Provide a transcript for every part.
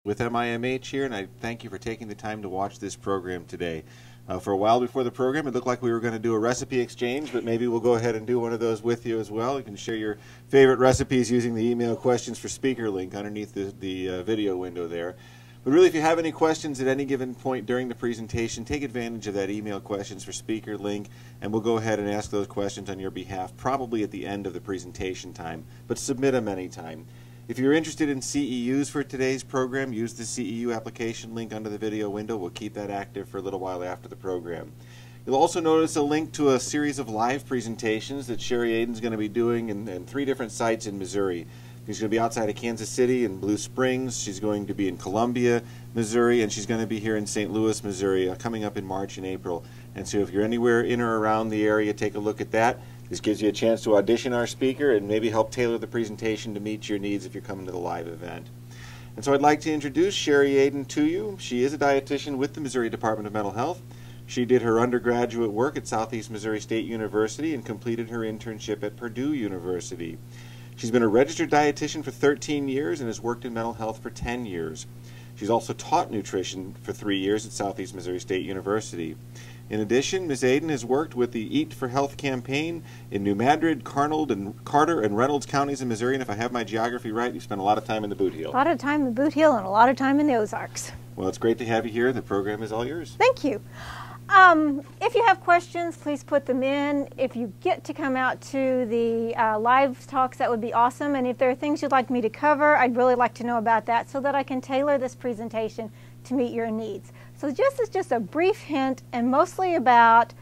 with MIMH here, and I thank you for taking the time to watch this program today. For a while before the program, it looked like we were going to do a recipe exchange, but maybe we'll go ahead and do one of those with you as well. You can share your favorite recipes using the email questions for speaker link underneath the video window there. But really, if you have any questions at any given point during the presentation, take advantage of that email questions for speaker link, and we'll go ahead and ask those questions on your behalf, probably at the end of the presentation time, but submit them anytime. If you're interested in CEUs for today's program, use the CEU application link under the video window. We'll keep that active for a little while after the program. You'll also notice a link to a series of live presentations that Sherry Aden's going to be doing in 3 different sites in Missouri. She's going to be outside of Kansas City and Blue Springs. She's going to be in Columbia, Missouri, and she's going to be here in St. Louis, Missouri, coming up in March and April. And so if you're anywhere in or around the area, take a look at that. This gives you a chance to audition our speaker and maybe help tailor the presentation to meet your needs if you're coming to the live event. And so I'd like to introduce Sherry Aden to you. She is a dietitian with the Missouri Department of Mental Health. She did her undergraduate work at Southeast Missouri State University and completed her internship at Purdue University. She's been a registered dietitian for 13 years and has worked in mental health for 10 years. She's also taught nutrition for 3 years at Southeast Missouri State University. In addition, Ms. Aden has worked with the Eat for Health campaign in New Madrid, Carter, and Reynolds Counties in Missouri. And if I have my geography right, you spent a lot of time in the Boot Heel. A lot of time in the Boot Heel and a lot of time in the Ozarks. Well, it's great to have you here. The program is all yours. Thank you. If you have questions, please put them in. If you get to come out to the live talks, that would be awesome. And if there are things you'd like me to cover, I'd really like to know about that so that I can tailor this presentation to meet your needs. So this is just a brief hint and mostly about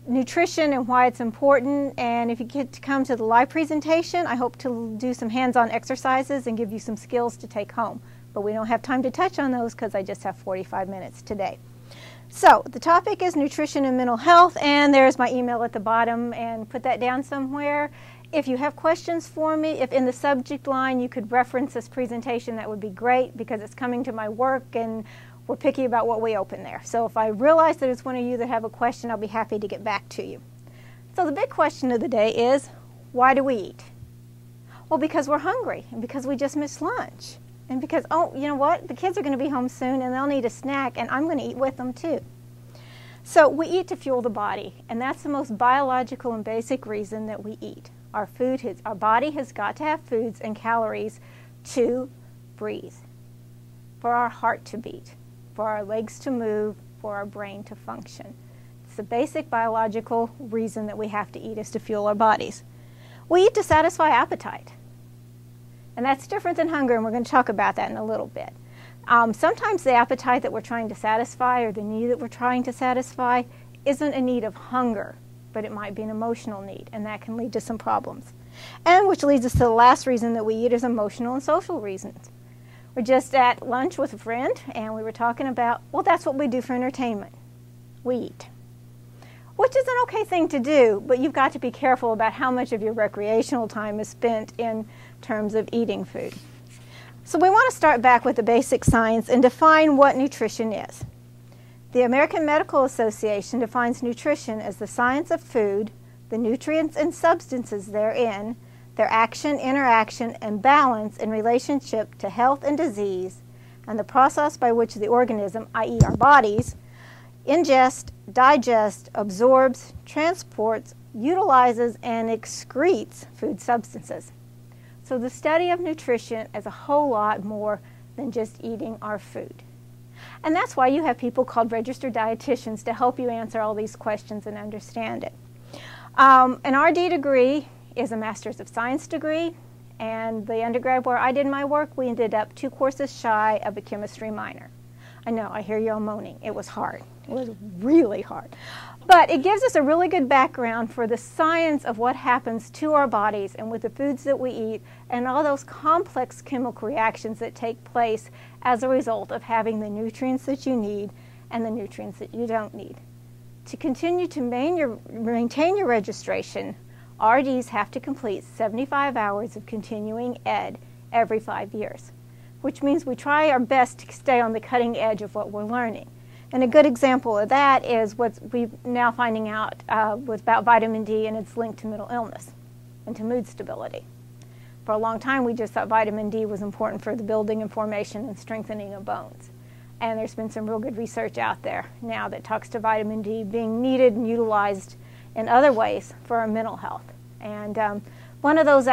nutrition and why it's important. And if you get to come to the live presentation, I hope to do some hands-on exercises and give you some skills to take home. But we don't have time to touch on those because I just have 45 minutes today. So the topic is nutrition and mental health, and there's my email at the bottom, and put that down somewhere. If you have questions for me, if in the subject line you could reference this presentation, that would be great because it's coming to my work and we're picky about what we open there. So if I realize that it's one of you that have a question, I'll be happy to get back to you. So the big question of the day is, why do we eat? Well, because we're hungry and because we just missed lunch. And because, oh, you know what? The kids are going to be home soon and they'll need a snack and I'm going to eat with them too. So we eat to fuel the body, and that's the most biological and basic reason that we eat. Our body has got to have foods and calories to breathe, for our heart to beat, for our legs to move, for our brain to function. It's the basic biological reason that we have to eat is to fuel our bodies. We eat to satisfy appetite. And that's different than hunger, and we're going to talk about that in a little bit. Sometimes the appetite that we're trying to satisfy or the need that we're trying to satisfy isn't a need of hunger, but it might be an emotional need, and that can lead to some problems. And which leads us to the last reason that we eat is emotional and social reasons. We're just at lunch with a friend, and we were talking about, well, that's what we do for entertainment. We eat. Which is an okay thing to do, but you've got to be careful about how much of your recreational time is spent in terms of eating food. So we want to start back with the basic science and define what nutrition is. The American Medical Association defines nutrition as the science of food, the nutrients and substances therein, their action, interaction, and balance in relationship to health and disease, and the process by which the organism, i.e. our bodies, ingests, digests, absorbs, transports, utilizes, and excretes food substances. So the study of nutrition is a whole lot more than just eating our food. And that's why you have people called registered dietitians to help you answer all these questions and understand it. An RD degree is a Master's of Science degree, and the undergrad where I did my work, we ended up 2 courses shy of a chemistry minor. I know, I hear you all moaning. It was hard. It was really hard. But it gives us a really good background for the science of what happens to our bodies and with the foods that we eat and all those complex chemical reactions that take place as a result of having the nutrients that you need and the nutrients that you don't need. To continue to maintain your registration, RDs have to complete 75 hours of continuing ed every 5 years, which means we try our best to stay on the cutting edge of what we're learning. And a good example of that is what we're now finding out about vitamin D and its link to mental illness and to mood stability. For a long time, we just thought vitamin D was important for the building and formation and strengthening of bones. And there's been some real good research out there now that talks to vitamin D being needed and utilized in other ways for our mental health. And one of those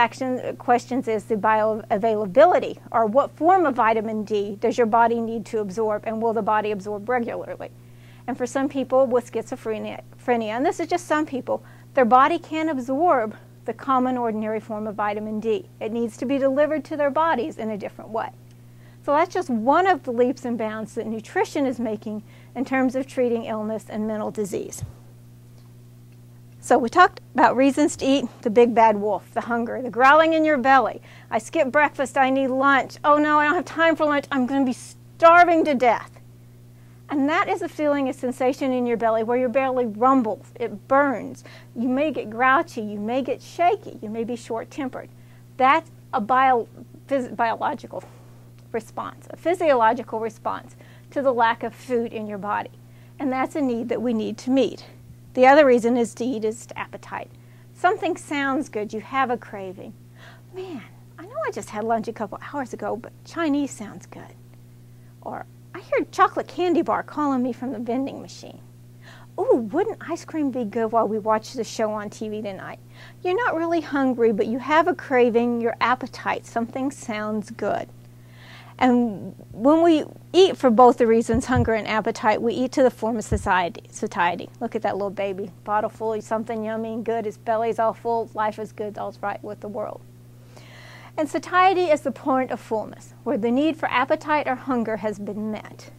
questions is the bioavailability, or what form of vitamin D does your body need to absorb, and will the body absorb regularly? And for some people with schizophrenia, and this is just some people, their body can't absorb the common ordinary form of vitamin D. It needs to be delivered to their bodies in a different way. So that's just one of the leaps and bounds that nutrition is making in terms of treating illness and mental disease. So we talked about reasons to eat: the big bad wolf, the hunger, the growling in your belly. I skipped breakfast, I need lunch. Oh no, I don't have time for lunch, I'm going to be starving to death. And that is a feeling, a sensation in your belly where your belly rumbles, it burns. You may get grouchy, you may get shaky, you may be short-tempered. That's a biological response, a physiological response to the lack of food in your body. And that's a need that we need to meet. The other reason is to eat is appetite. Something sounds good, you have a craving. Man, I know I just had lunch a couple hours ago, but Chinese sounds good. Or I heard chocolate candy bar calling me from the vending machine. Ooh, wouldn't ice cream be good while we watch the show on TV tonight? You're not really hungry, but you have a craving, your appetite, something sounds good. And when we eat for both the reasons, hunger and appetite, we eat to the form of satiety. Look at that little baby, bottle full of something yummy and good, his belly's all full, life is good, all's right with the world. And satiety is the point of fullness, where the need for appetite or hunger has been met.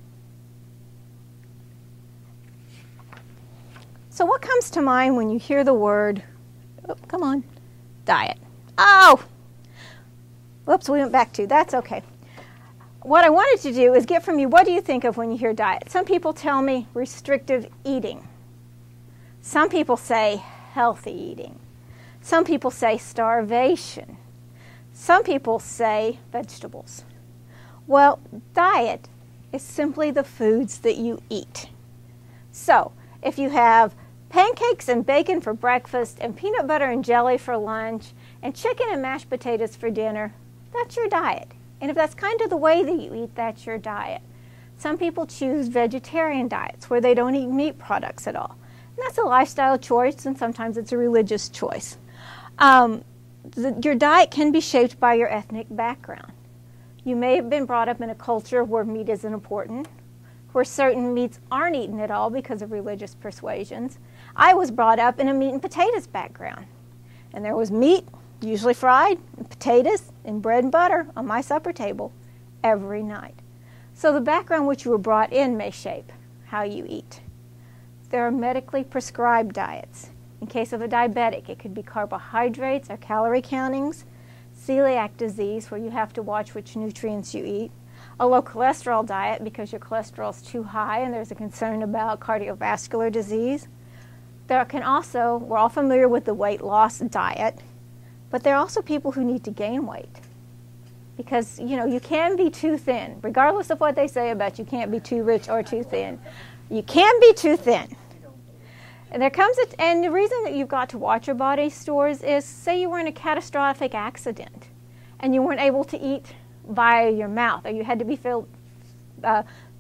So what comes to mind when you hear the word, oh, come on, diet? Oh! Whoops, we went back to, that's okay. What I wanted to do is get from you, what do you think of when you hear diet? Some people tell me restrictive eating. Some people say healthy eating. Some people say starvation. Some people say vegetables. Well, diet is simply the foods that you eat. So, if you have pancakes and bacon for breakfast and peanut butter and jelly for lunch and chicken and mashed potatoes for dinner, that's your diet. And if that's kind of the way that you eat, that's your diet. Some people choose vegetarian diets where they don't eat meat products at all. And that's a lifestyle choice, and sometimes it's a religious choice. Your diet can be shaped by your ethnic background. You may have been brought up in a culture where meat isn't important, where certain meats aren't eaten at all because of religious persuasions. I was brought up in a meat and potatoes background. And there was meat, usually fried, and potatoes, and bread and butter on my supper table every night. So the background which you were brought in may shape how you eat. There are medically prescribed diets. In case of a diabetic, it could be carbohydrates or calorie countings, celiac disease, where you have to watch which nutrients you eat, a low cholesterol diet because your cholesterol is too high and there's a concern about cardiovascular disease. There can also, we're all familiar with the weight loss diet, but there are also people who need to gain weight. Because, you know, you can be too thin. Regardless of what they say about you can't be too rich or too thin. You can be too thin. And and the reason that you've got to watch your body stores is, say you were in a catastrophic accident and you weren't able to eat via your mouth, or you had to be fed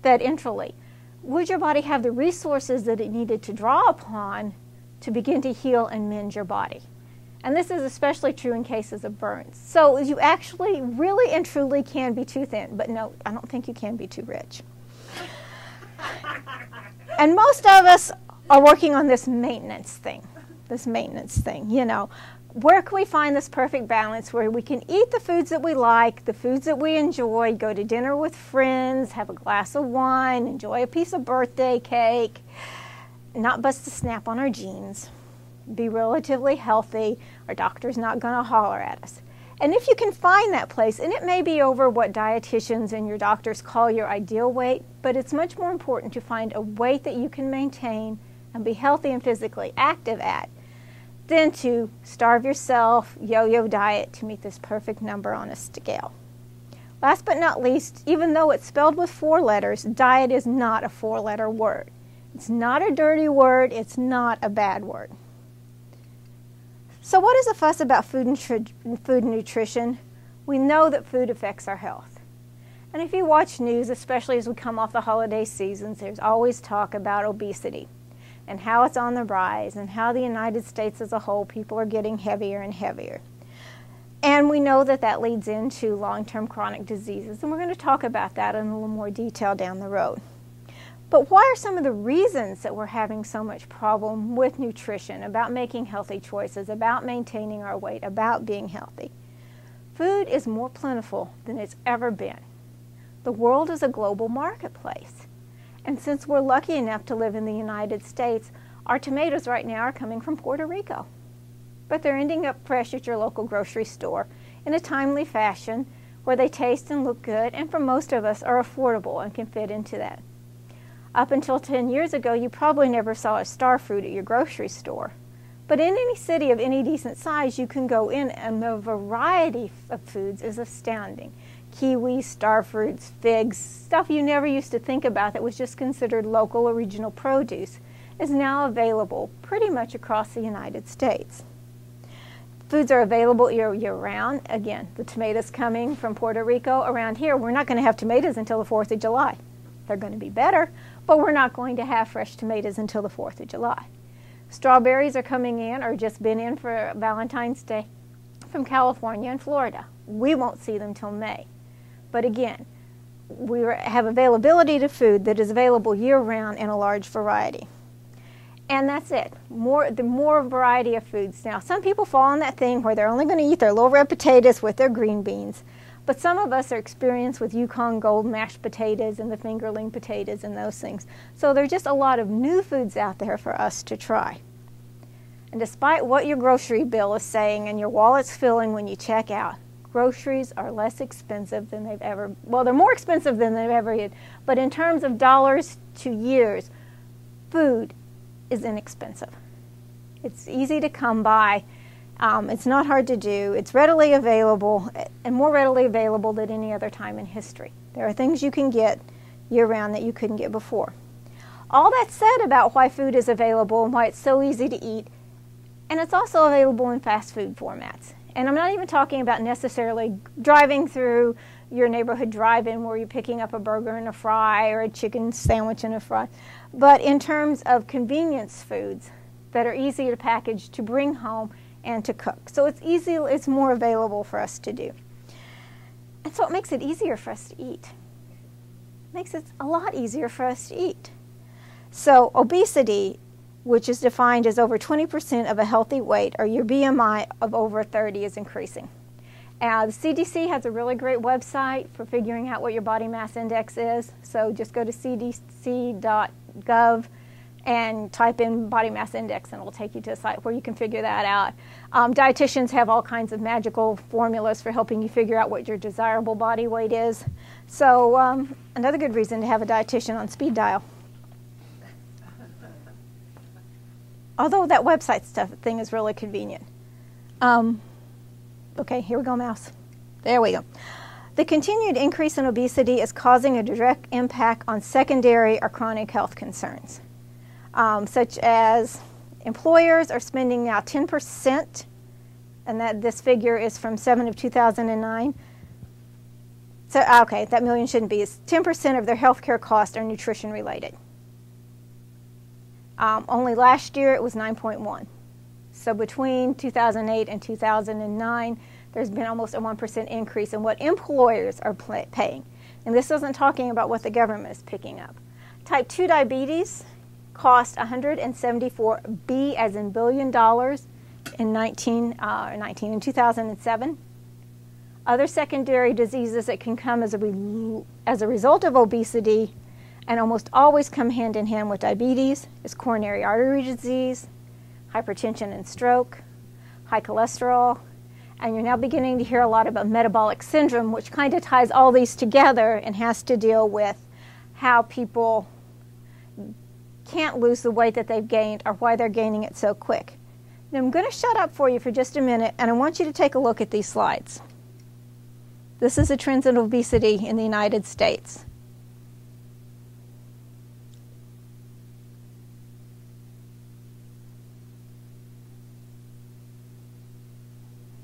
enterally. Would your body have the resources that it needed to draw upon to begin to heal and mend your body? And this is especially true in cases of burns. So you actually really and truly can be too thin, but no, I don't think you can be too rich. And most of us are working on this maintenance thing, you know. Where can we find this perfect balance where we can eat the foods that we like, the foods that we enjoy, go to dinner with friends, have a glass of wine, enjoy a piece of birthday cake, not bust a snap on our jeans, be relatively healthy, our doctor's not going to holler at us. And if you can find that place, and it may be over what dietitians and your doctors call your ideal weight, but it's much more important to find a weight that you can maintain and be healthy and physically active at, than to starve yourself, yo-yo diet to meet this perfect number on a scale. Last but not least, even though it's spelled with 4 letters, diet is not a 4-letter word. It's not a dirty word, it's not a bad word. So what is the fuss about food and nutrition? We know that food affects our health. And if you watch news, especially as we come off the holiday seasons, there's always talk about obesity and how it's on the rise and how the United States as a whole, people are getting heavier and heavier. And we know that that leads into long-term chronic diseases, and we're going to talk about that in a little more detail down the road. But why are some of the reasons that we're having so much problem with nutrition, about making healthy choices, about maintaining our weight, about being healthy? Food is more plentiful than it's ever been. The world is a global marketplace. And since we're lucky enough to live in the United States, our tomatoes right now are coming from Puerto Rico. But they're ending up fresh at your local grocery store in a timely fashion where they taste and look good, and for most of us are affordable and can fit into that. Up until 10 years ago, you probably never saw a star fruit at your grocery store. But in any city of any decent size, you can go in, and the variety of foods is astounding. Kiwis, star fruits, figs, stuff you never used to think about that was just considered local or regional produce is now available pretty much across the United States. Foods are available year-round. Again, the tomatoes coming from Puerto Rico. Around here, we're not going to have tomatoes until the 4th of July. They're going to be better, but we're not going to have fresh tomatoes until the 4th of July. Strawberries are coming in, or just been in for Valentine's Day, from California and Florida. We won't see them till May. But again, we have availability to food that is available year-round in a large variety. And that's it. The more variety of foods. Now, some people fall on that thing where they're only going to eat their little red potatoes with their green beans. But some of us are experienced with Yukon Gold mashed potatoes and the fingerling potatoes and those things. So there are just a lot of new foods out there for us to try. And despite what your grocery bill is saying and your wallet's filling when you check out, groceries are less expensive than they've ever, well, they're more expensive than they've ever been. But in terms of dollars to years, food is inexpensive. It's easy to come by. It's not hard to do. It's readily available, and more readily available than any other time in history. There are things you can get year-round that you couldn't get before. All that said about why food is available and why it's so easy to eat, and it's also available in fast food formats. And I'm not even talking about necessarily driving through your neighborhood drive-in where you're picking up a burger and a fry or a chicken sandwich and a fry, but in terms of convenience foods that are easy to package, to bring home, and to cook. So it's easy, it's more available for us to do. And so it makes it easier for us to eat. It makes it a lot easier for us to eat. So obesity, which is defined as over 20% of a healthy weight, or your BMI of over 30, is increasing. The CDC has a really great website for figuring out what your body mass index is. So just go to cdc.gov and type in body mass index, and it'll take you to a site where you can figure that out. Dietitians have all kinds of magical formulas for helping you figure out what your desirable body weight is. So another good reason to have a dietitian on speed dial. Although that website thing is really convenient. Okay, here we go, mouse. There we go. The continued increase in obesity is causing a direct impact on secondary or chronic health concerns, such as employers are spending now 10%, and this figure is from 7 of 2009. So, okay, that million shouldn't be. It's 10% of their health care costs are nutrition related. Only last year it was 9.1. So between 2008 and 2009, there's been almost a 1% increase in what employers are paying. And this isn't talking about what the government is picking up. Type 2 diabetes cost $174 B as in billion dollars in 2007. Other secondary diseases that can come as a result of obesity and almost always come hand in hand with diabetes is coronary artery disease, hypertension and stroke, high cholesterol, and you're now beginning to hear a lot about metabolic syndrome, which kind of ties all these together and has to deal with how people can't lose the weight that they've gained or why they're gaining it so quick. Now I'm going to shut up for you for just a minute, and I want you to take a look at these slides. This is the trends in obesity in the United States.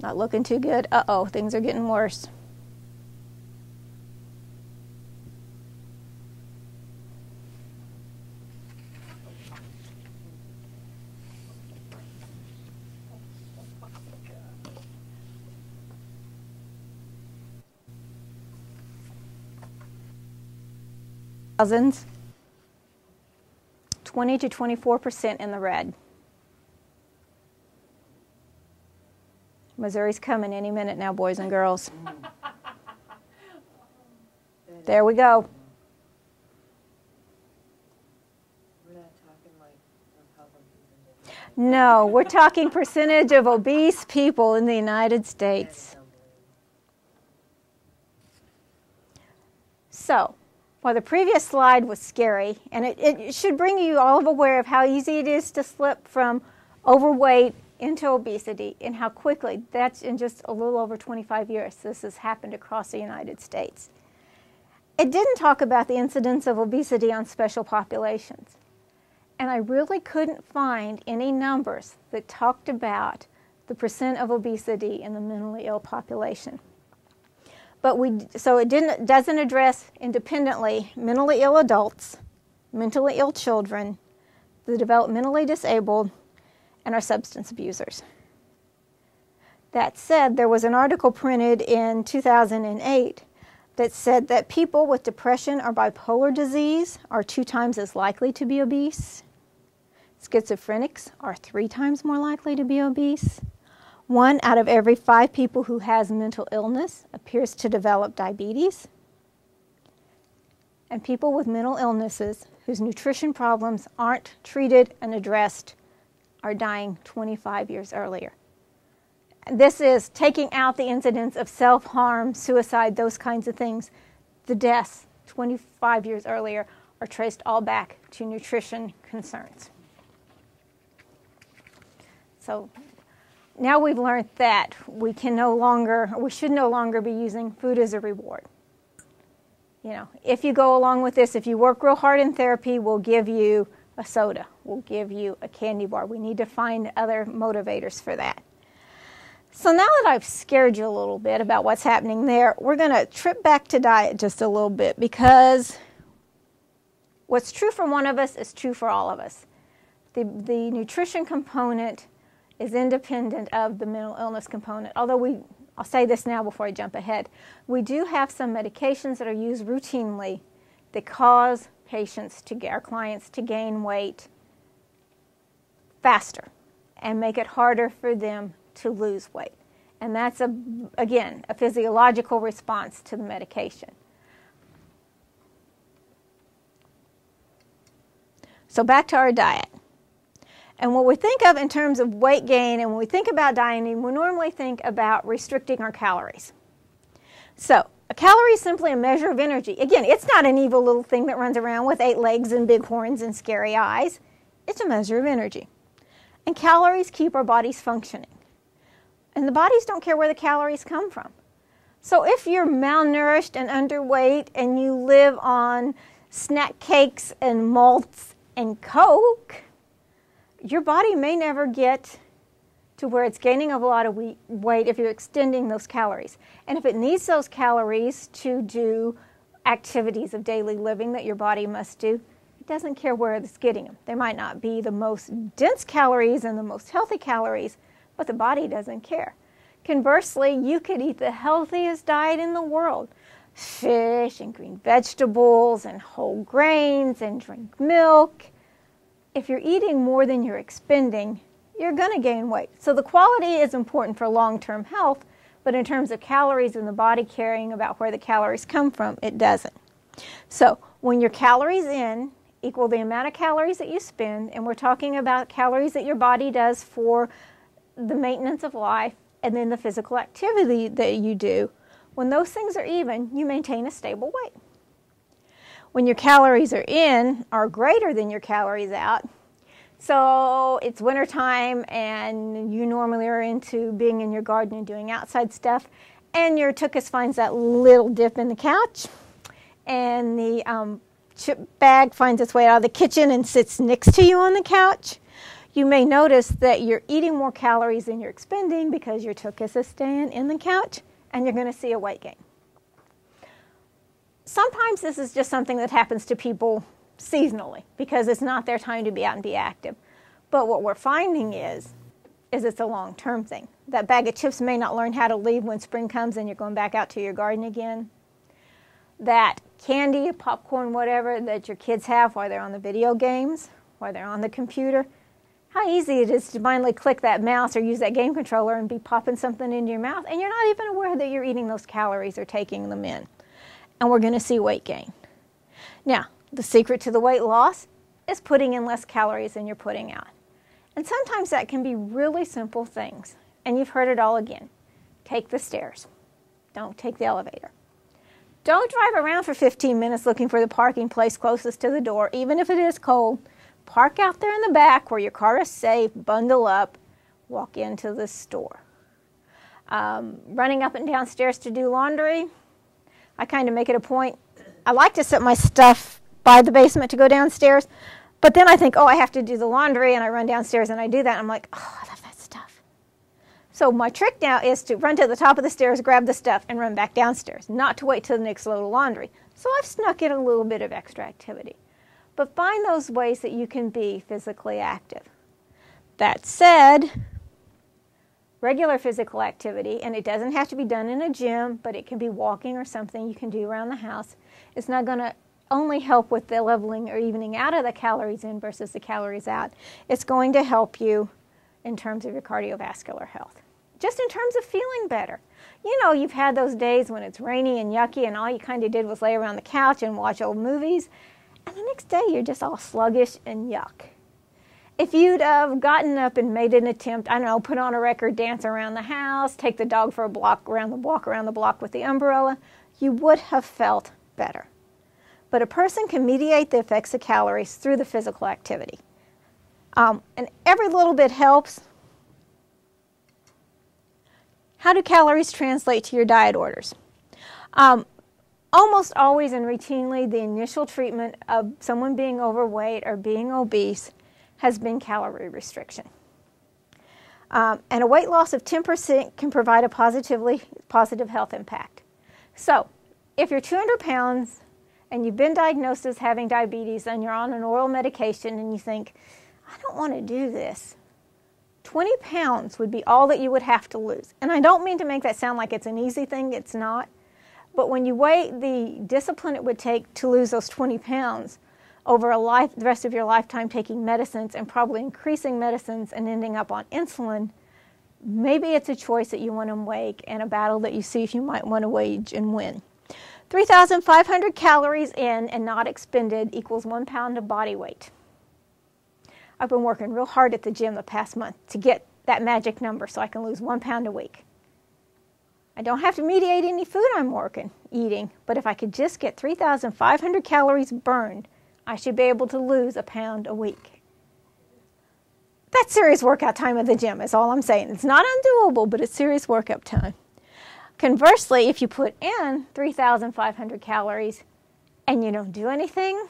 Not looking too good. Uh-oh, things are getting worse. thousands, 20 to 24% in the red. Missouri's coming any minute now, boys and girls. There we go. We're not talking like Republicans. No, we're talking percentage of obese people in the United States. So, while the previous slide was scary, and it should bring you all aware of how easy it is to slip from overweight into obesity and how quickly, that's in just a little over 25 years, this has happened across the United States. It didn't talk about the incidence of obesity on special populations. And I really couldn't find any numbers that talked about the percent of obesity in the mentally ill population. But so it doesn't address independently mentally ill adults, mentally ill children, the developmentally disabled, and our substance abusers. That said, there was an article printed in 2008 that said that people with depression or bipolar disease are 2 times as likely to be obese. Schizophrenics are 3 times more likely to be obese. 1 out of every 5 people who has mental illness appears to develop diabetes. And people with mental illnesses whose nutrition problems aren't treated and addressed are dying 25 years earlier. This is taking out the incidence of self-harm, suicide, those kinds of things. The deaths 25 years earlier are traced all back to nutrition concerns. So now we've learned that we should no longer be using food as a reward. You know, if you go along with this, if you work real hard in therapy, we'll give you a soda, we'll give you a candy bar. We need to find other motivators for that. So now that I've scared you a little bit about what's happening there, we're going to trip back to diet just a little bit, because what's true for one of us is true for all of us. The nutrition component is independent of the mental illness component, although I'll say this now before I jump ahead. We do have some medications that are used routinely that cause our clients to gain weight faster and make it harder for them to lose weight. And that's, again, a physiological response to the medication. So back to our diet. And what we think of in terms of weight gain, and when we think about dieting, we normally think about restricting our calories. So a calorie is simply a measure of energy. Again, it's not an evil little thing that runs around with 8 legs and big horns and scary eyes. It's a measure of energy. And calories keep our bodies functioning. And the bodies don't care where the calories come from. So if you're malnourished and underweight and you live on snack cakes and malts and Coke, your body may never get to where it's gaining a lot of weight if you're extending those calories. And if it needs those calories to do activities of daily living that your body must do, it doesn't care where it's getting them. They might not be the most dense calories and the most healthy calories, but the body doesn't care. Conversely, you could eat the healthiest diet in the world, fish and green vegetables and whole grains and drink milk. If you're eating more than you're expending, you're going to gain weight. So the quality is important for long-term health, but in terms of calories and the body caring about where the calories come from, it doesn't. So when your calories in equal the amount of calories that you spend, and we're talking about calories that your body does for the maintenance of life and then the physical activity that you do, when those things are even, you maintain a stable weight. When your calories are in are greater than your calories out, so it's wintertime and you normally are into being in your garden and doing outside stuff, and your tuchus finds that little dip in the couch, and the chip bag finds its way out of the kitchen and sits next to you on the couch, you may notice that you're eating more calories than you're expending because your tuchus is staying in the couch, and you're going to see a weight gain. Sometimes this is just something that happens to people seasonally because it's not their time to be out and be active. But what we're finding is it's a long-term thing. That bag of chips may not learn how to leave when spring comes and you're going back out to your garden again. that candy, popcorn, whatever that your kids have while they're on the video games, while they're on the computer, how easy it is to mindlessly click that mouse or use that game controller and be popping something into your mouth, and you're not even aware that you're eating those calories or taking them in. And we're going to see weight gain. Now, the secret to the weight loss is putting in less calories than you're putting out. And sometimes that can be really simple things. And you've heard it all again. Take the stairs. Don't take the elevator. Don't drive around for 15 minutes looking for the parking place closest to the door, even if it is cold. Park out there in the back where your car is safe, bundle up, walk into the store. Running up and down stairs to do laundry, I kind of make it a point. I like to set my stuff by the basement to go downstairs, but then I think, oh, I have to do the laundry, and I run downstairs and I do that, and I'm like, oh, I love that stuff. So my trick now is to run to the top of the stairs, grab the stuff, and run back downstairs, not to wait till the next load of laundry. So I've snuck in a little bit of extra activity. But find those ways that you can be physically active. That said, regular physical activity, and it doesn't have to be done in a gym, but it can be walking or something you can do around the house. It's not going to only help with the leveling or evening out of the calories in versus the calories out. It's going to help you in terms of your cardiovascular health. Just in terms of feeling better. You know, you've had those days when it's rainy and yucky and all you kind of did was lay around the couch and watch old movies. And the next day, you're just all sluggish and yuck. If you'd have gotten up and made an attempt, I don't know, put on a record, dance around the house, take the dog for a walk around the block with the umbrella, you would have felt better. But a person can mediate the effects of calories through the physical activity. And every little bit helps. How do calories translate to your diet orders? Almost always and routinely, the initial treatment of someone being overweight or being obese has been calorie restriction. And a weight loss of 10% can provide a positive health impact. So, if you're 200 pounds and you've been diagnosed as having diabetes and you're on an oral medication and you think, I don't want to do this, 20 pounds would be all that you would have to lose. And I don't mean to make that sound like it's an easy thing, it's not. But when you weigh the discipline it would take to lose those 20 pounds over the rest of your lifetime taking medicines and probably increasing medicines and ending up on insulin, maybe it's a choice that you want to make and a battle that you see if you might want to wage and win. 3,500 calories in and not expended equals 1 pound of body weight. I've been working real hard at the gym the past month to get that magic number so I can lose 1 pound a week. I don't have to mediate any food I'm eating, but if I could just get 3,500 calories burned, I should be able to lose 1 pound a week. That's serious workout time at the gym, is all I'm saying. It's not undoable, but it's serious workout time. Conversely, if you put in 3,500 calories and you don't do anything,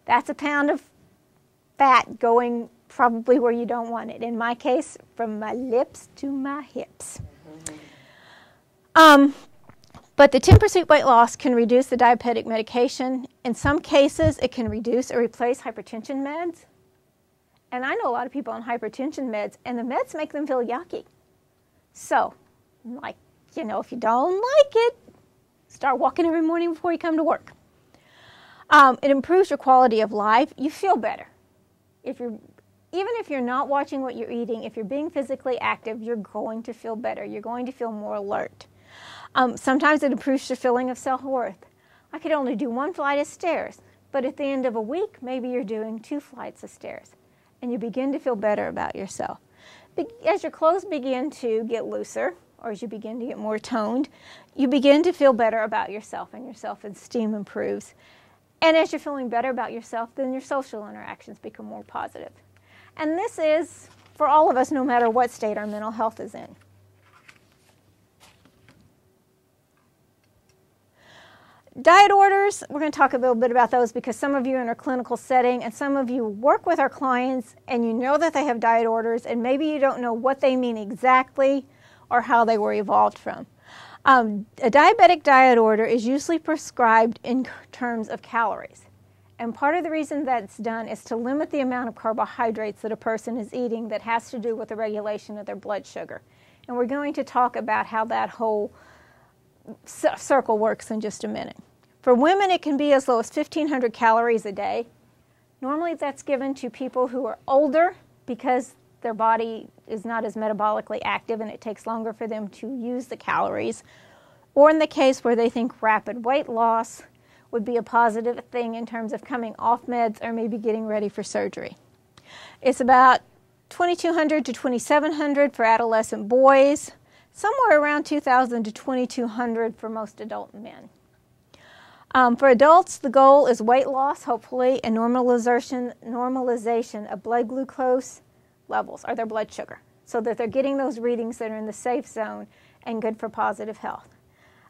that's 1 pound of fat going probably where you don't want it. In my case, from my lips to my hips. But the 10% weight loss can reduce the diabetic medication. In some cases, it can reduce or replace hypertension meds. And I know a lot of people on hypertension meds, and the meds make them feel yucky. So, like, you know, if you don't like it, start walking every morning before you come to work. It improves your quality of life. You feel better. Even if you're not watching what you're eating, if you're being physically active, you're going to feel better. You're going to feel more alert. Sometimes it improves your feeling of self-worth. I could only do 1 flight of stairs, but at the end of a week, maybe you're doing 2 flights of stairs, and you begin to feel better about yourself. As your clothes begin to get looser, or as you begin to get more toned, you begin to feel better about yourself, and your self-esteem improves. And as you're feeling better about yourself, then your social interactions become more positive. And this is for all of us, no matter what state our mental health is in. Diet orders, we're going to talk a little bit about those because some of you are in a clinical setting and some of you work with our clients and you know that they have diet orders and maybe you don't know what they mean exactly or how they were evolved from. A diabetic diet order is usually prescribed in terms of calories. And part of the reason that's done is to limit the amount of carbohydrates that a person is eating that has to do with the regulation of their blood sugar. And we're going to talk about how that whole circle works in just a minute. For women, it can be as low as 1,500 calories a day. Normally, that's given to people who are older because their body is not as metabolically active and it takes longer for them to use the calories. Or in the case where they think rapid weight loss would be a positive thing in terms of coming off meds or maybe getting ready for surgery. It's about 2,200 to 2,700 for adolescent boys, somewhere around 2,000 to 2,200 for most adult men. For adults, the goal is weight loss, hopefully, and normalization of blood glucose levels, or their blood sugar, so that they're getting those readings that are in the safe zone and good for positive health.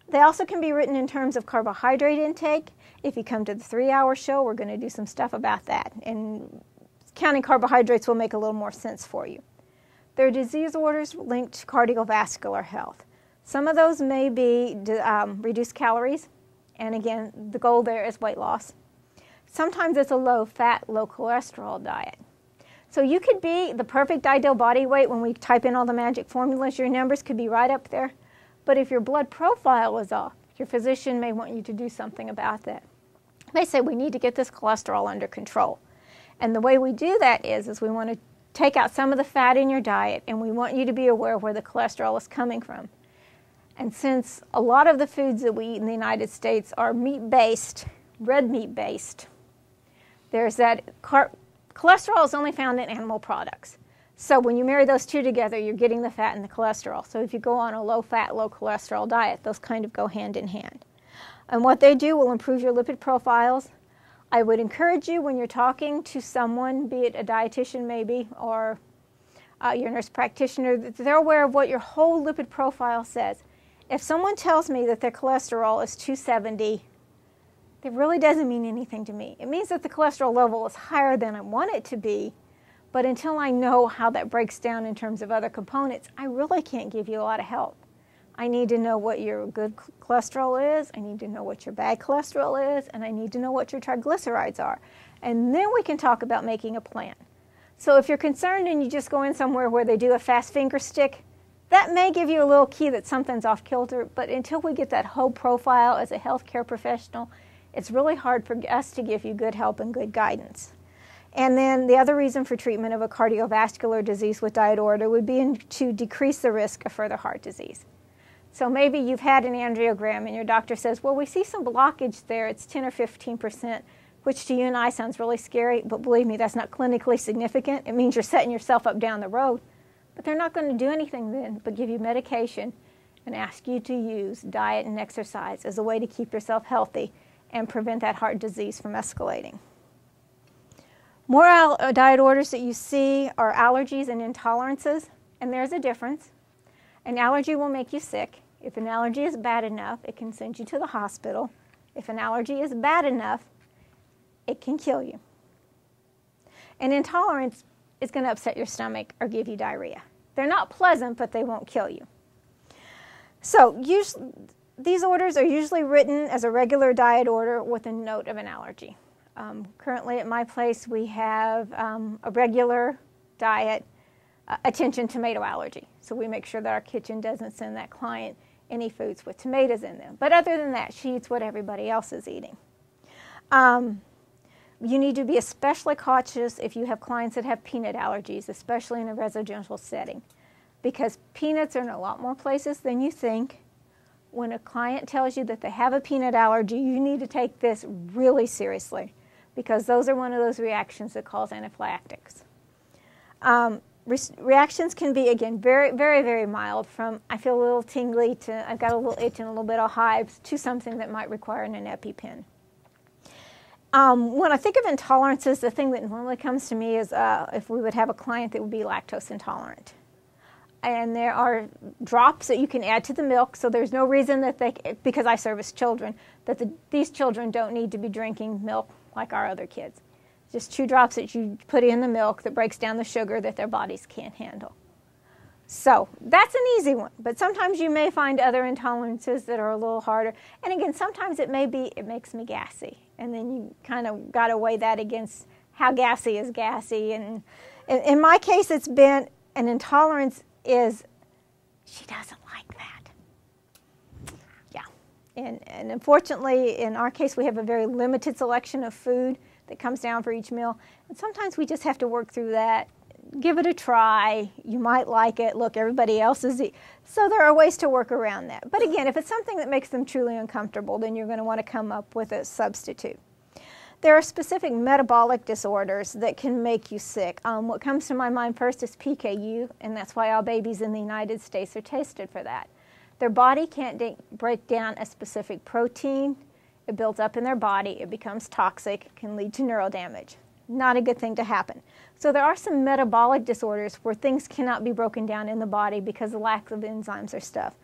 They also can be written in terms of carbohydrate intake. If you come to the 3-hour show, we're going to do some stuff about that, and counting carbohydrates will make a little more sense for you. There are disease orders linked to cardiovascular health. Some of those may be reduced calories, and again, the goal there is weight loss. Sometimes it's a low-fat, low-cholesterol diet. So you could be the perfect ideal body weight. When we type in all the magic formulas, your numbers could be right up there. But if your blood profile is off, your physician may want you to do something about that. They say we need to get this cholesterol under control. And the way we do that is we want to take out some of the fat in your diet, and we want you to be aware of where the cholesterol is coming from. And since a lot of the foods that we eat in the United States are meat-based, red meat-based, there's that cholesterol is only found in animal products. So when you marry those two together, you're getting the fat and the cholesterol. So if you go on a low-fat, low-cholesterol diet, those kind of go hand in hand. And what they do will improve your lipid profiles. I would encourage you when you're talking to someone, be it a dietitian maybe, or your nurse practitioner, that they're aware of what your whole lipid profile says. If someone tells me that their cholesterol is 270, it really doesn't mean anything to me. It means that the cholesterol level is higher than I want it to be, but until I know how that breaks down in terms of other components, I really can't give you a lot of help. I need to know what your good cholesterol is, I need to know what your bad cholesterol is, and I need to know what your triglycerides are. And then we can talk about making a plan. So if you're concerned and you just go in somewhere where they do a fast finger stick, that may give you a little key that something's off kilter, but until we get that whole profile as a healthcare professional, it's really hard for us to give you good help and good guidance. And then the other reason for treatment of a cardiovascular disease with diet order would be to decrease the risk of further heart disease. So maybe you've had an angiogram and your doctor says, well, we see some blockage there, it's 10 or 15%, which to you and I sounds really scary, but believe me, that's not clinically significant. It means you're setting yourself up down the road. But they're not going to do anything then but give you medication and ask you to use diet and exercise as a way to keep yourself healthy and prevent that heart disease from escalating. More diet orders that you see are allergies and intolerances, and there's a difference. An allergy will make you sick. If an allergy is bad enough, it can send you to the hospital. If an allergy is bad enough, it can kill you. An intolerance is going to upset your stomach or give you diarrhea. They're not pleasant, but they won't kill you. So these orders are usually written as a regular diet order with a note of an allergy. Currently at my place we have a regular diet, attention tomato allergy. So we make sure that our kitchen doesn't send that client any foods with tomatoes in them. But other than that, she eats what everybody else is eating. You need to be especially cautious if you have clients that have peanut allergies, especially in a residential setting, because peanuts are in a lot more places than you think. When a client tells you that they have a peanut allergy, you need to take this really seriously, because those are one of those reactions that cause anaphylactics. Reactions can be, again, very, very, very mild, from I feel a little tingly to I've got a little itch and a little bit of hives to something that might require an EpiPen. When I think of intolerances, the thing that normally comes to me is if we would have a client that would be lactose intolerant. And there are drops that you can add to the milk, so there's no reason that because I service children, that these children don't need to be drinking milk like our other kids. Just 2 drops that you put in the milk that breaks down the sugar that their bodies can't handle. So that's an easy one, but sometimes you may find other intolerances that are a little harder. And again, sometimes it makes me gassy, and then you kind of got to weigh that against how gassy is gassy. And in my case, it's been an intolerance is she doesn't like that. Yeah, And unfortunately, in our case, we have a very limited selection of food that comes down for each meal. And sometimes we just have to work through that. Give it a try. You might like it. Look, everybody else is eating. So there are ways to work around that. But again, if it's something that makes them truly uncomfortable, then you're going to want to come up with a substitute. There are specific metabolic disorders that can make you sick. What comes to my mind first is PKU, and that's why all babies in the United States are tested for that. Their body can't break down a specific protein. It builds up in their body. It becomes toxic. It can lead to neural damage. Not a good thing to happen. So there are some metabolic disorders where things cannot be broken down in the body because of lack of enzymes or stuff.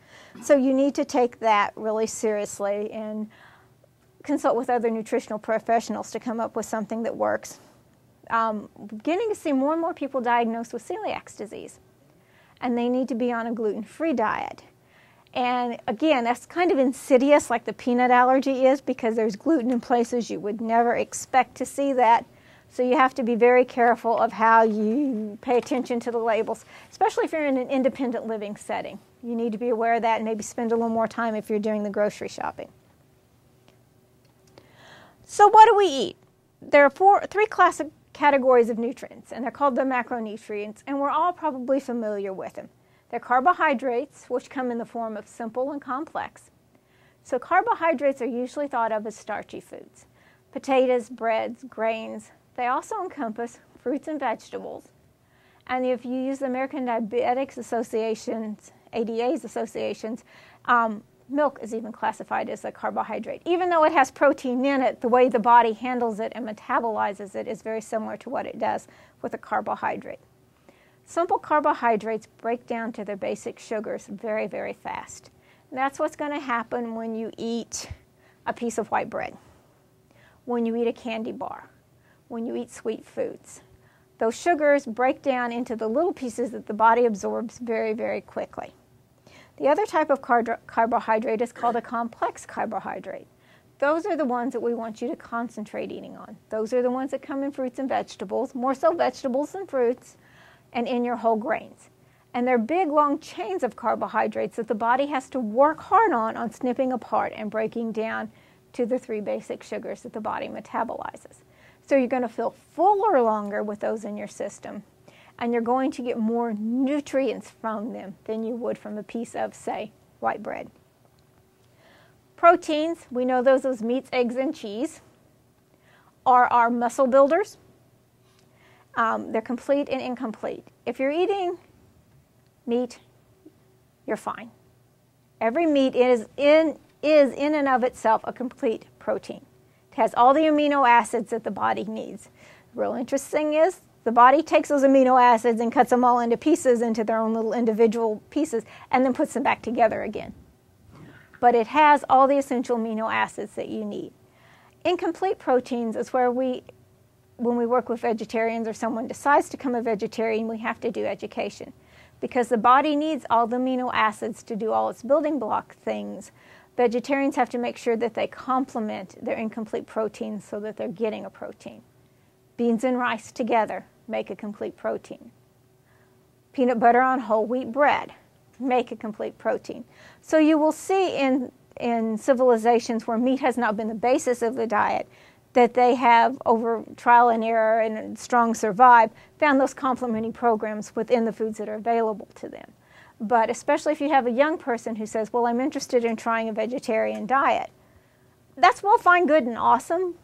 So you need to take that really seriously and consult with other nutritional professionals to come up with something that works. Beginning to see more and more people diagnosed with celiac disease, and they need to be on a gluten-free diet. And again, that's kind of insidious, like the peanut allergy is, because there's gluten in places you would never expect to see that. So you have to be very careful of how you pay attention to the labels, especially if you're in an independent living setting. You need to be aware of that and maybe spend a little more time if you're doing the grocery shopping. So what do we eat? There are three classic categories of nutrients, and they're called the macronutrients, and we're all probably familiar with them. They're carbohydrates, which come in the form of simple and complex. So carbohydrates are usually thought of as starchy foods. Potatoes, breads, grains. They also encompass fruits and vegetables. And if you use the American Diabetics Association's, ADA's associations, milk is even classified as a carbohydrate. Even though it has protein in it, the way the body handles it and metabolizes it is very similar to what it does with a carbohydrate. Simple carbohydrates break down to their basic sugars very, very fast. And that's what's going to happen when you eat a piece of white bread, when you eat a candy bar, when you eat sweet foods. Those sugars break down into the little pieces that the body absorbs very, very quickly. The other type of carbohydrate is called a complex carbohydrate. Those are the ones that we want you to concentrate eating on. Those are the ones that come in fruits and vegetables, more so vegetables than fruits, and in your whole grains. And they're big, long chains of carbohydrates that the body has to work hard on snipping apart and breaking down to the three basic sugars that the body metabolizes. So you're going to feel fuller longer with those in your system, and you're going to get more nutrients from them than you would from a piece of, say, white bread. Proteins, we know those as meats, eggs, and cheese, are our muscle builders. They're complete and incomplete. If you're eating meat, you're fine. Every meat is in and of itself a complete protein. It has all the amino acids that the body needs. The real interesting is the body takes those amino acids and cuts them all into pieces, into their own little individual pieces, and then puts them back together again. But it has all the essential amino acids that you need. Incomplete proteins is where when we work with vegetarians or someone decides to become a vegetarian, we have to do education. Because the body needs all the amino acids to do all its building block things. Vegetarians have to make sure that they complement their incomplete proteins so that they're getting a protein. Beans and rice together make a complete protein. Peanut butter on whole wheat bread make a complete protein. So you will see in civilizations where meat has not been the basis of the diet, that they have, over trial and error and strong survive, found those complementing programs within the foods that are available to them. But especially if you have a young person who says, well, I'm interested in trying a vegetarian diet, that's well, fine, good, and awesome,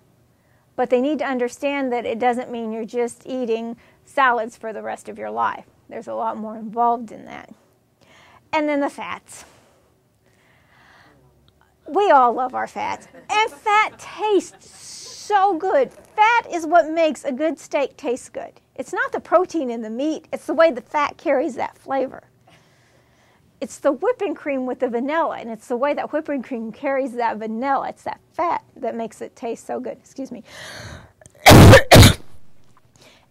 but they need to understand that it doesn't mean you're just eating salads for the rest of your life. There's a lot more involved in that. And then the fats. We all love our fats, and fat tastes so good. Fat is what makes a good steak taste good. It's not the protein in the meat, it's the way the fat carries that flavor. It's the whipping cream with the vanilla, and it's the way that whipping cream carries that vanilla. It's that fat that makes it taste so good. Excuse me.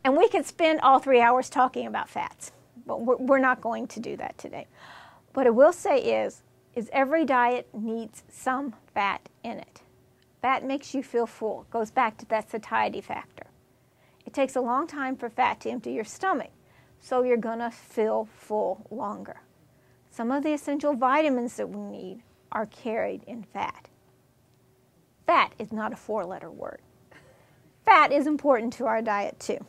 And we could spend all 3 hours talking about fats, but we're not going to do that today. What I will say is every diet needs some fat in it. Fat makes you feel full. It goes back to that satiety factor. It takes a long time for fat to empty your stomach, so you're going to feel full longer. Some of the essential vitamins that we need are carried in fat. Fat is not a 4-letter word. Fat is important to our diet too.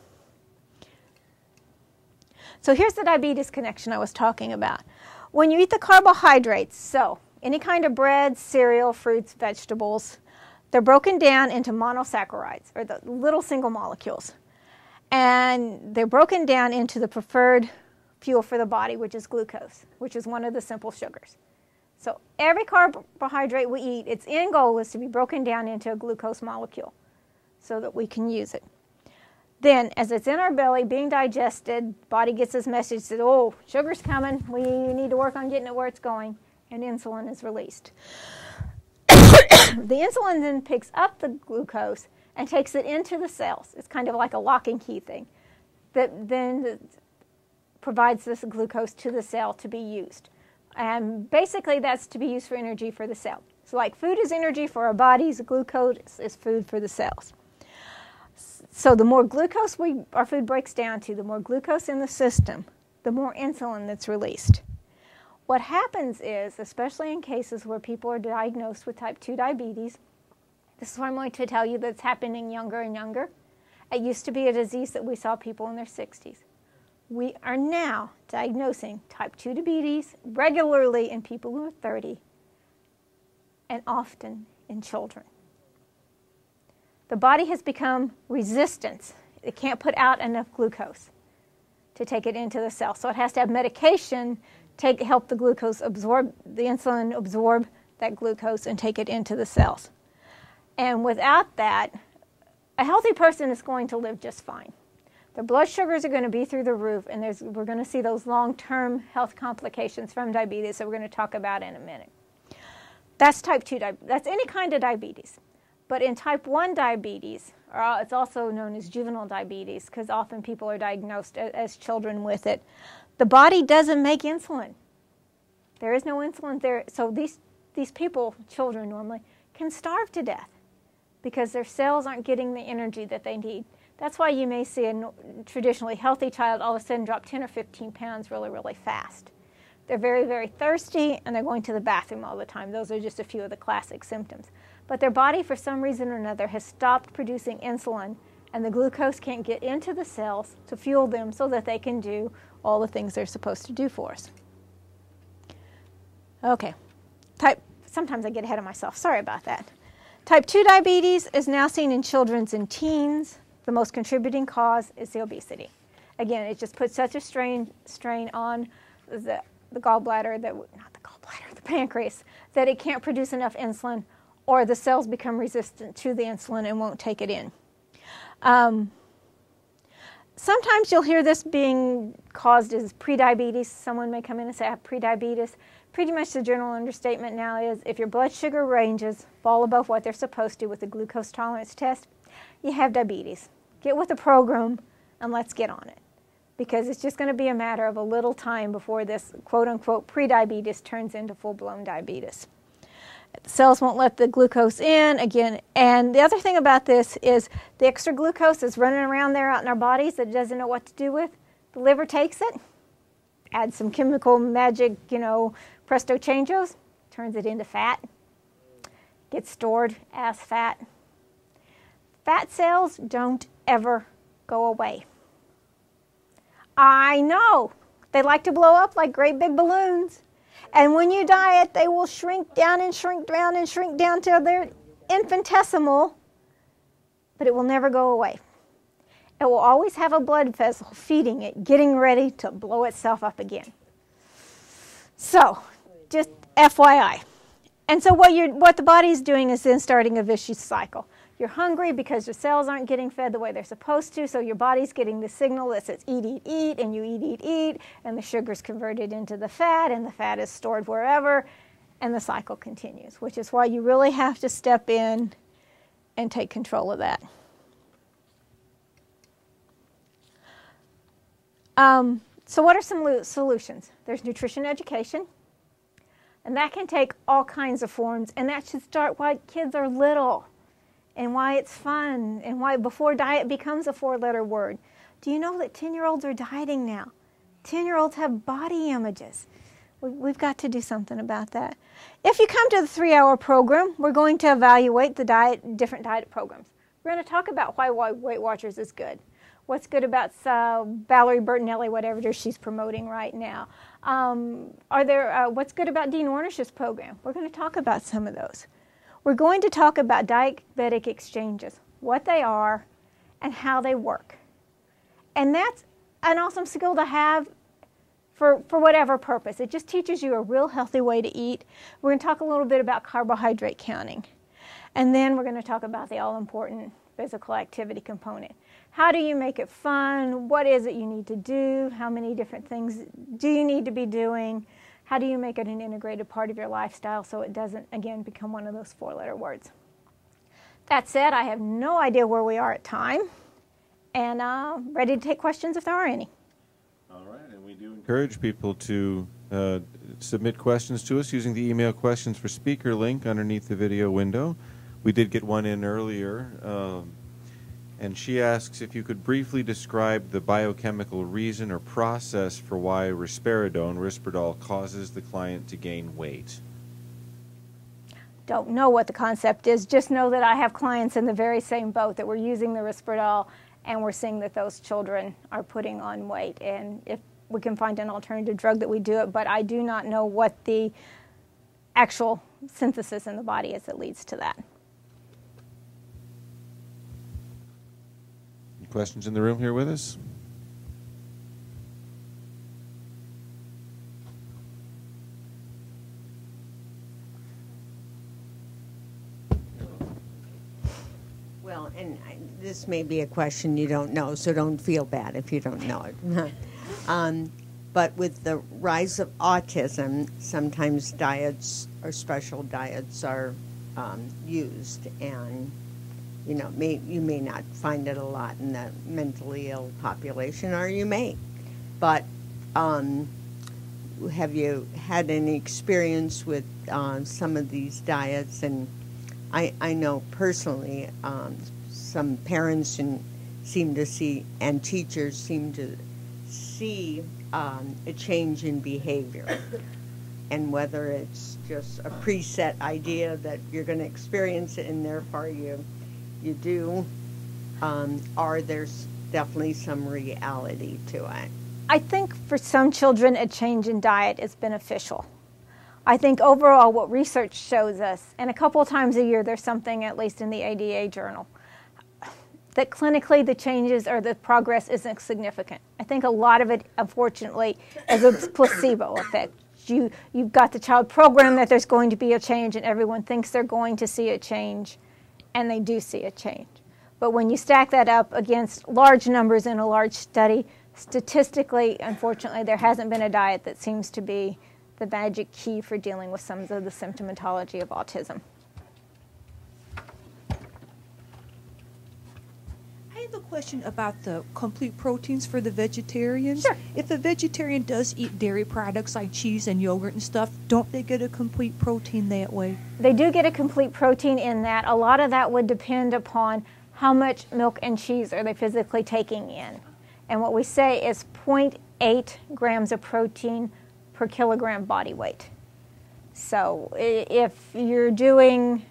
So here's the diabetes connection I was talking about. When you eat the carbohydrates, so any kind of bread, cereal, fruits, vegetables, they're broken down into monosaccharides, or the little single molecules. And they're broken down into the preferred fuel for the body, which is glucose, which is one of the simple sugars. So every carbohydrate we eat, its end goal is to be broken down into a glucose molecule so that we can use it. Then, as it's in our belly being digested, body gets this message that, oh, sugar's coming, we need to work on getting it where it's going, and insulin is released. The insulin then picks up the glucose and takes it into the cells. It's kind of like a lock and key thing that then provides this glucose to the cell to be used. And basically that's to be used for energy for the cell. So like food is energy for our bodies, glucose is food for the cells. So the more glucose our food breaks down to, the more glucose in the system, the more insulin that's released. What happens is, especially in cases where people are diagnosed with type 2 diabetes, this is what I'm going to tell you that's happening younger and younger. It used to be a disease that we saw people in their 60s. We are now diagnosing type 2 diabetes regularly in people who are 30 and often in children. The body has become resistant. It can't put out enough glucose to take it into the cell. So it has to have medication to help the glucose absorb, the insulin absorb that glucose and take it into the cells. And without that, a healthy person is going to live just fine. Their blood sugars are going to be through the roof, and we're going to see those long-term health complications from diabetes that we're going to talk about in a minute. That's type 2 diabetes. That's any kind of diabetes. But in type 1 diabetes, or it's also known as juvenile diabetes, because often people are diagnosed as children with it, the body doesn't make insulin. There is no insulin there. So these people, children normally, can starve to death because their cells aren't getting the energy that they need. That's why you may see a traditionally healthy child all of a sudden drop 10 or 15 pounds really, really fast. They're very, very thirsty, and they're going to the bathroom all the time. Those are just a few of the classic symptoms. But their body, for some reason or another, has stopped producing insulin, and the glucose can't get into the cells to fuel them so that they can do all the things they're supposed to do for us. Okay. Sometimes I get ahead of myself. Sorry about that. Type 2 diabetes is now seen in children and teens. The most contributing cause is the obesity. Again, it just puts such a strain on the gallbladder, the pancreas, that it can't produce enough insulin, or the cells become resistant to the insulin and won't take it in. Sometimes you'll hear this being caused as prediabetes. Someone may come in and say, I have prediabetes. Pretty much the general understatement now is if your blood sugar ranges fall above what they're supposed to with the glucose tolerance test, you have diabetes. Get with the program and let's get on it, because it's just going to be a matter of a little time before this quote-unquote prediabetes turns into full-blown diabetes. The cells won't let the glucose in again. And the other thing about this is the extra glucose is running around there out in our bodies that it doesn't know what to do with. The liver takes it, adds some chemical magic, presto changos, turns it into fat, gets stored as fat. Fat cells don't ever go away. I know. They like to blow up like great big balloons. And when you diet, they will shrink down and shrink down and shrink down till they're infinitesimal, but it will never go away. It will always have a blood vessel feeding it, getting ready to blow itself up again. So, just FYI. And so what the body's doing is then starting a vicious cycle. You're hungry because your cells aren't getting fed the way they're supposed to, so your body's getting the signal that says eat, eat, eat, and you eat, eat, eat, and the sugar's converted into the fat, and the fat is stored wherever, and the cycle continues, which is why you really have to step in and take control of that. So what are some solutions? There's nutrition education, and that can take all kinds of forms, and that should start while kids are little, and why it's fun, and why before diet becomes a 4-letter word. Do you know that 10-year-olds are dieting now? 10-year-olds have body images. We've got to do something about that. If you come to the 3-hour program, we're going to evaluate the different diet programs. We're going to talk about why Weight Watchers is good. What's good about Valerie Bertinelli, whatever it is she's promoting right now. What's good about Dean Ornish's program? We're going to talk about some of those. We're going to talk about diabetic exchanges, what they are and how they work. And that's an awesome skill to have for whatever purpose. It just teaches you a real healthy way to eat. We're going to talk a little bit about carbohydrate counting. And then we're going to talk about the all-important physical activity component. How do you make it fun? What is it you need to do? How many different things do you need to be doing? How do you make it an integrated part of your lifestyle so it doesn't, again, become one of those 4-letter words? That said, I have no idea where we are at time, and ready to take questions if there are any. All right, and we do encourage people to submit questions to us using the email questions for speaker link underneath the video window. We did get one in earlier, and she asks if you could briefly describe the biochemical reason or process for why risperidone causes the client to gain weight. Don't know what the concept is, just know that I have clients in the very same boat that we're using the Risperidol and we're seeing that those children are putting on weight. And if we can find an alternative drug that we do it, but I do not know what the actual synthesis in the body is that leads to that. Any questions in the room here with us? Well, and this may be a question you don't know, so don't feel bad if you don't know it. But with the rise of autism, sometimes diets or special diets are used, and you may not find it a lot in the mentally ill population, or you may. But have you had any experience with some of these diets? And I know personally some parents seem to see, and teachers seem to see a change in behavior. And whether it's just a preset idea that you're going to experience it and therefore you do, or there's definitely some reality to it. I think for some children a change in diet is beneficial. I think overall what research shows us, and a couple of times a year there's something at least in the ADA journal, that clinically the changes or the progress isn't significant. I think a lot of it, unfortunately, is a placebo effect. You've got the child programmed that there's going to be a change and everyone thinks they're going to see a change, and they do see a change. But when you stack that up against large numbers in a large study, statistically, unfortunately, there hasn't been a diet that seems to be the magic key for dealing with some of the symptomatology of autism. I have a question about the complete proteins for the vegetarians. Sure. If a vegetarian does eat dairy products like cheese and yogurt and stuff, don't they get a complete protein that way? They do get a complete protein in that. A lot of that would depend upon how much milk and cheese are they physically taking in. And what we say is 0.8 grams of protein per kilogram body weight. So if you're doing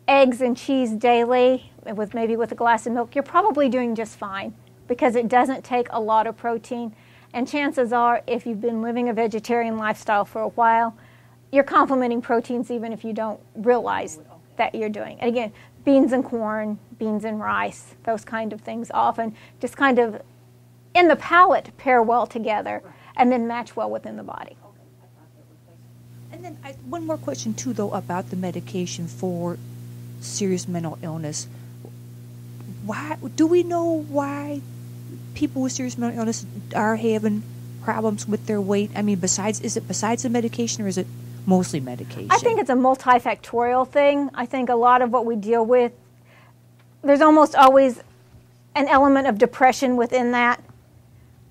eggs and cheese daily, maybe with a glass of milk, you're probably doing just fine because it doesn't take a lot of protein. And chances are, if you've been living a vegetarian lifestyle for a while, you're complementing proteins even if you don't realize that you're doing. And again, beans and corn, beans and rice, those kind of things often just kind of in the palate pair well together and then match well within the body. And then one more question too, though, about the medication for serious mental illness. Why do we know why people with serious mental illness are having problems with their weight? I mean, is it besides the medication, or is it mostly medication? I think it's a multifactorial thing. I think a lot of what we deal with, there's almost always an element of depression within that,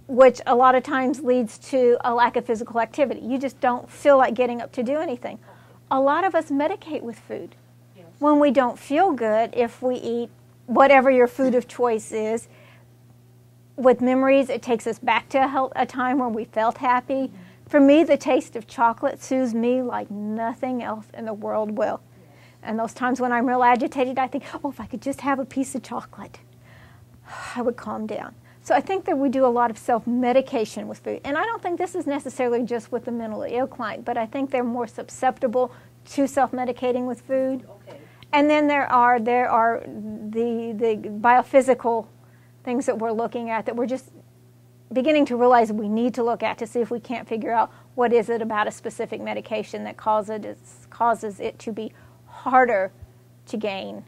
which a lot of times leads to a lack of physical activity. You just don't feel like getting up to do anything. A lot of us medicate with food. Yes. When we don't feel good, if we eat whatever your food of choice is, with memories, it takes us back to a time when we felt happy. For me, the taste of chocolate soothes me like nothing else in the world will. And those times when I'm real agitated, I think, oh, if I could just have a piece of chocolate, I would calm down. So I think that we do a lot of self-medication with food. And I don't think this is necessarily just with the mentally ill client, but I think they're more susceptible to self-medicating with food. Okay. And then there are the biophysical things that we're looking at that we're just beginning to realize we need to look at to see if we can't figure out what is it about a specific medication that causes it to be harder to gain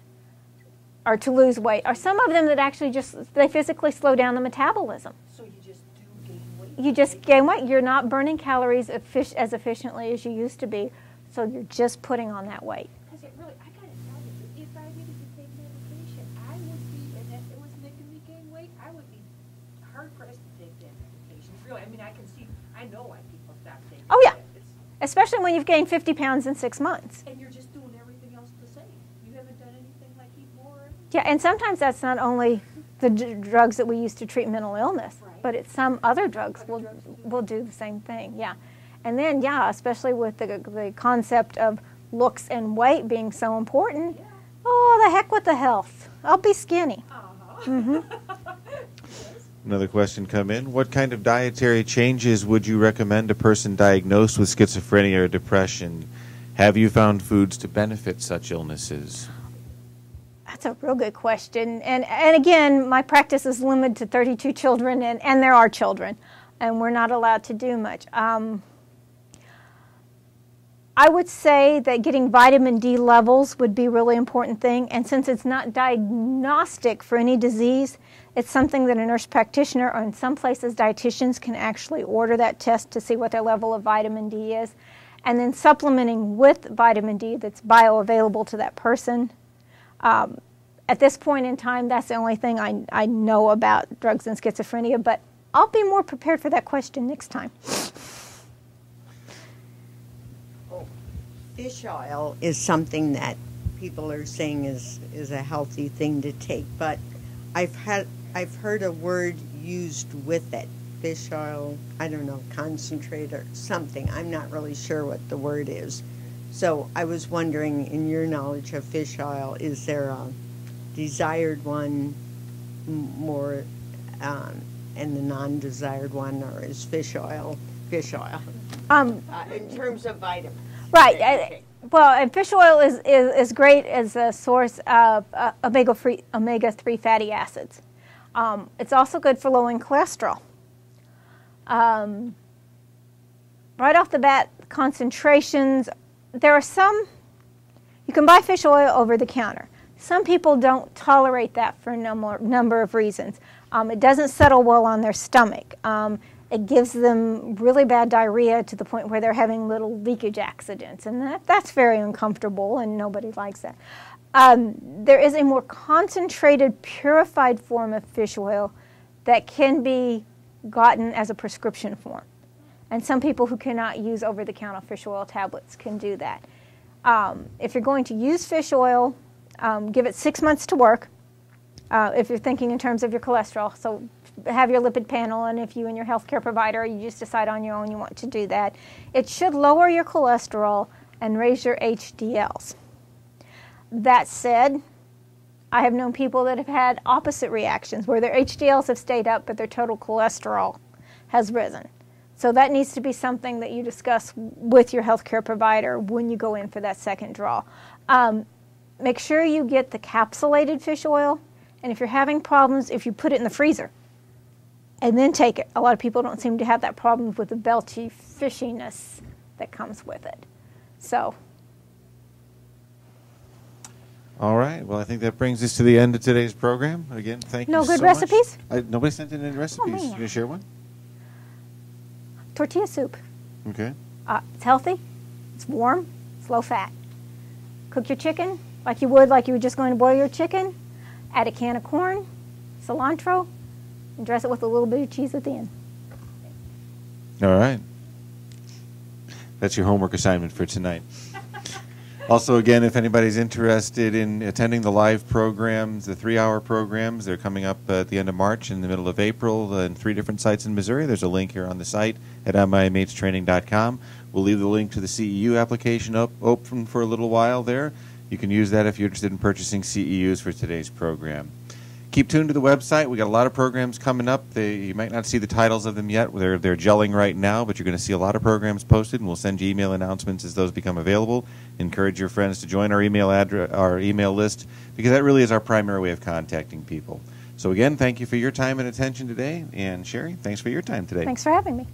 or to lose weight, or some of them that actually they physically slow down the metabolism. So you just do gain weight? You just gain weight. You're not burning calories as efficiently as you used to be, so you're just putting on that weight. Because it really, I got to tell you, if I needed to take medication, I would be, and if it was making me gain weight, I would be hard-pressed to take that medication. Really, I mean, I know why people stop taking it. Oh, yeah. Especially when you've gained 50 pounds in 6 months. And you're just doing everything else the same. You haven't done anything like eat more? Yeah, and sometimes that's not only the drugs that we use to treat mental illness, Right. but it's some other drugs will do the same thing, yeah. And then, yeah, especially with the concept of looks and weight being so important, Yeah. oh, the heck with the health. I'll be skinny. Uh-huh. Another question come in. What kind of dietary changes would you recommend a person diagnosed with schizophrenia or depression? Have you found foods to benefit such illnesses? That's a real good question. And again, my practice is limited to 32 children, and there are children, and we're not allowed to do much. I would say that getting vitamin D levels would be a really important thing, and since it's not diagnostic for any disease, it's something that a nurse practitioner, or in some places dietitians, can actually order that test to see what their level of vitamin D is, and then supplementing with vitamin D that's bioavailable to that person. At this point in time, that's the only thing I know about drugs and schizophrenia, but I'll be more prepared for that question next time. Fish oil is something that people are saying is a healthy thing to take, but I've heard a word used with it. Fish oil, I don't know, concentrate or something. I'm not really sure what the word is. So I was wondering, in your knowledge of fish oil, is there a desired one more and the non-desired one, or is fish oil fish oil? In terms of vitamins. Right. Okay. Well, and fish oil is great as a source of omega-3 fatty acids. It's also good for lowering cholesterol. Right off the bat, concentrations, there are some, you can buy fish oil over the counter. Some people don't tolerate that for a number of reasons. It doesn't settle well on their stomach. It gives them really bad diarrhea to the point where they're having little leakage accidents, and that's very uncomfortable, and nobody likes that. There is a more concentrated, purified form of fish oil that can be gotten as a prescription form. And some people who cannot use over-the-counter fish oil tablets can do that. If you're going to use fish oil, give it 6 months to work. If you're thinking in terms of your cholesterol, so have your lipid panel, and if you and your healthcare provider, you just decide on your own you want to do that. It should lower your cholesterol and raise your HDLs. That said, I have known people that have had opposite reactions, where their HDLs have stayed up, but their total cholesterol has risen. So that needs to be something that you discuss with your healthcare provider when you go in for that second draw. Make sure you get the capsulated fish oil, and if you're having problems, if you put it in the freezer and then take it. A lot of people don't seem to have that problem with the belchy fishiness that comes with it. So. All right. Well, I think that brings us to the end of today's program. Again, thank you so much. No good recipes? Nobody sent in any recipes. man. You going to share one? Tortilla soup. Okay. It's healthy, it's warm, it's low fat. Cook your chicken like you were just going to boil your chicken. Add a can of corn, cilantro, and dress it with a little bit of cheese at the end. All right. That's your homework assignment for tonight. Also, again, if anybody's interested in attending the live programs, the 3-hour programs, they're coming up at the end of March and the middle of April in 3 different sites in Missouri. There's a link here on the site at MIMHtraining.com. We'll leave the link to the CEU application open for a little while there. You can use that if you're interested in purchasing CEUs for today's program. Keep tuned to the website. We got a lot of programs coming up. You might not see the titles of them yet. They're gelling right now, but you're going to see a lot of programs posted, and we'll send you email announcements as those become available. Encourage your friends to join our email list, because that really is our primary way of contacting people. So again, thank you for your time and attention today. And Sherry, thanks for your time today. Thanks for having me.